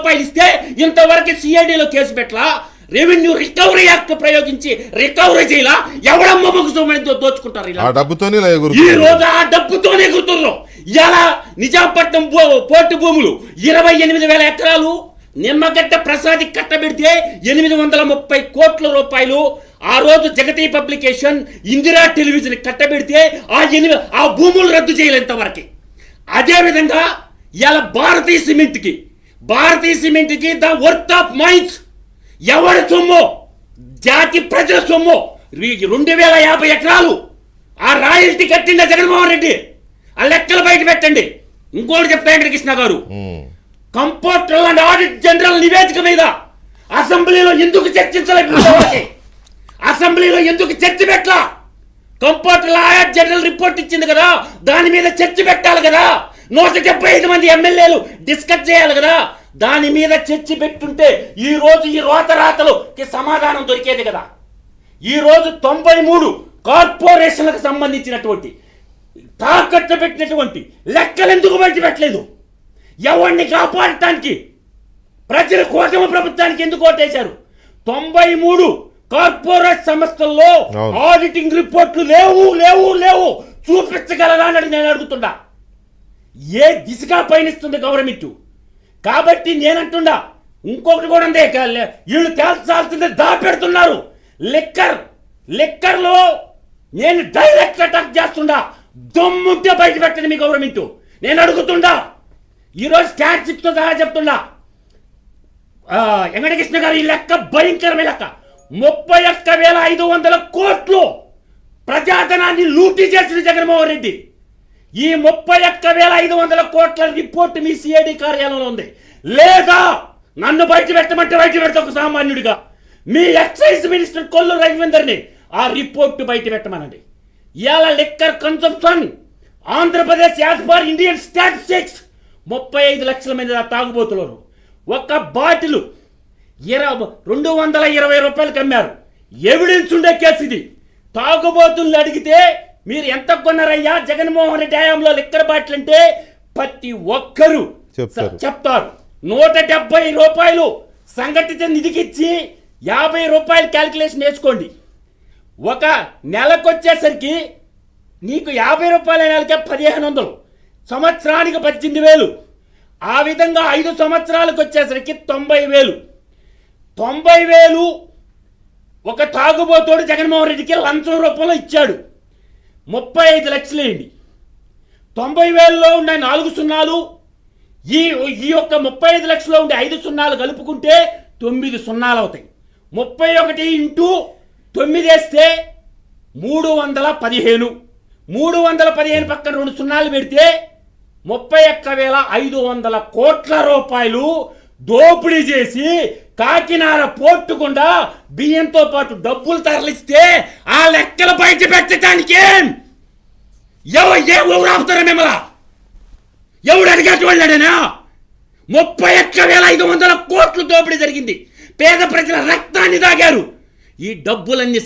రూపాయలు ఇస్తే ఇంతవరకు సిఐడిలో కేసు పెట్టలా, రెవెన్యూ రికవరీ యాక్ట్ ప్రయోగించి రికవరీ చేయాల, ఎవడమ్మ ముగుసోమని దోచుకుంటారు. ఈ రోజు ఆ డబ్బుతోనే ఎగురుతున్నారు. ఇలా నిజాంపట్నం పోర్టు భూములు 28,000 ఎకరాలు నిమ్మగడ్డ ప్రసాద్ కట్టబెడితే 830 కోట్ల రూపాయలు. ఆ రోజు జగతి పబ్లికేషన్ ఇందిరా టెలివిజన్ కట్టబెడితే ఆ భూములు రద్దు చేయలేంతవరకు. అదేవిధంగా ఇలా భారతీయ సిమెంట్కి ద వర్త్ ఆఫ్ మైన్స్ ఎవరి సొమ్ము, జాతి ప్రజల సొమ్ము 2,050 ఎకరాలు ఆ రాయల్టీ కట్టిందా జగన్మోహన్ రెడ్డి? ఆ లెక్కలు బయట పెట్టండి. ఇంకోటి చెప్తా వెంకటకృష్ణ గారు, కంపోర్టర్ అండ్ ఆడిట్ జనరల్ నివేదిక మీద అసెంబ్లీలో ఎందుకు చర్చించలేదు? అసెంబ్లీలో ఎందుకు చర్చ పెట్టలా? కంపోర్టర్ ఆడిట్ జనరల్ రిపోర్ట్ ఇచ్చింది కదా, దాని మీద చర్చ పెట్టాలి కదా. 175 మంది ఎమ్మెల్యేలు డిస్కస్ చేయాలి కదా. దాని మీద చర్చ పెట్టుంటే ఈ రోజు ఈ రాతరాతలుకి సమాధానం దొరికేది కదా. ఈ రోజు 93 కార్పొరేషన్లకు సంబంధించినటువంటి తాకట్టు పెట్టినటువంటి లెక్కలు ఎందుకు బయట పెట్టలేదు? ఎవరిని కాపాడటానికి ప్రజలు కూటమి ప్రభుత్వానికి ఎందుకు ఓటేశారు? 93 కార్పొరేట్ సంస్థల్లో ఆడిటింగ్ రిపోర్ట్లు లేవు చూపించగలరా అని నేను అడుగుతున్నా. ఏ దిశగా పయనిస్తుంది గవర్నమెంట్? కాబట్టి నేనంటున్నా, ఇంకొకటి కూడా ఉంది, వీళ్ళు తేల్చాల్సింది దాపెడుతున్నారు. లిక్కర్లో నేను డైరెక్ట్ అటాక్ చేస్తుండా. దమ్ముంటే బయట పెట్టండి మీ గవర్నమెంట్. నేను అడుగుతుండా. ఈరోజు స్టాటిస్టిక్స్తో సహా చెప్తున్నా. వెంకటకృష్ణ గారు, ఈ లెక్క భయంకరమైన లెక్క. 31,500 కోట్లు ప్రజాధనాన్ని లూటీ చేసిన జగన్మోహన్ రెడ్డి. ఈ 31,500 కోట్ల రిపోర్ట్ మీ సిఐడి కార్యాలయంలో ఉంది. లేదా నన్ను బయట పెట్టమంటే బయట పెడతా ఒక సామాన్యుడిగా. మీ ఎక్సైజ్ మినిస్టర్ కొల్లు రవీందర్ని ఆ రిపోర్ట్ బయట పెట్టమనండి. ఇవాళ liquor consumption Andhra Pradesh as per Indian statistics 35 లక్షల మంది తాగుబోతున్నారు. ఒక బాటిల్ 220 రూపాయలకి అమ్మారు. ఎవిడెన్స్ ఉండే కేసు ఇది. తాగుబోతుల్ని అడిగితే మీరు ఎంత కొన్నారయ్యా జగన్మోహన్ రెడ్డి హయాంలో లిక్కర్ బాటిల్ అంటే ప్రతి ఒక్కరు చెప్తారు. 170 రూపాయలు సంఘటిత నిధికిచ్చి 50 రూపాయలు క్యాలిక్యులేషన్ వేసుకోండి. ఒక నెలకొచ్చేసరికి నీకు 50 రూపాయల నెలకే 1,500, సంవత్సరానికి 18,000. ఆ విధంగా 5 సంవత్సరాలకు వచ్చేసరికి 90,000. 90,000 ఒక తాగుబోతోడు జగన్మోహన్ రెడ్డికి లంచం రూపంలో ఇచ్చాడు. 35 లక్షలు వేయండి. 90,000లో ఉండే 4 సున్నాలు, ఈ యొక్క 35 లక్షలో ఉండే 5 సున్నాలు కలుపుకుంటే 9 సున్నాలు అవుతాయి. 31 ఇంటూ 9 వేస్తే 315. 315 పక్కన 2 సున్నాలు పెడితే 31,500 కోట్ల రూపాయలు దోపిడీ చేసి కాకినాడ పోర్టు గుండా బియ్యంతో పాటు డబ్బులు తరలిస్తే ఆ లెక్కలు బయట పెట్టడానికి ఎవరు ఆపుతారా మిమ్మల్ని? ఎవడు అడిగేటి వాళ్ళాడేనా? 31,500 కోట్లు దోపిడీ జరిగింది. పేద ప్రజల రక్తాన్ని తాగారు. ఈ డబ్బులన్నీ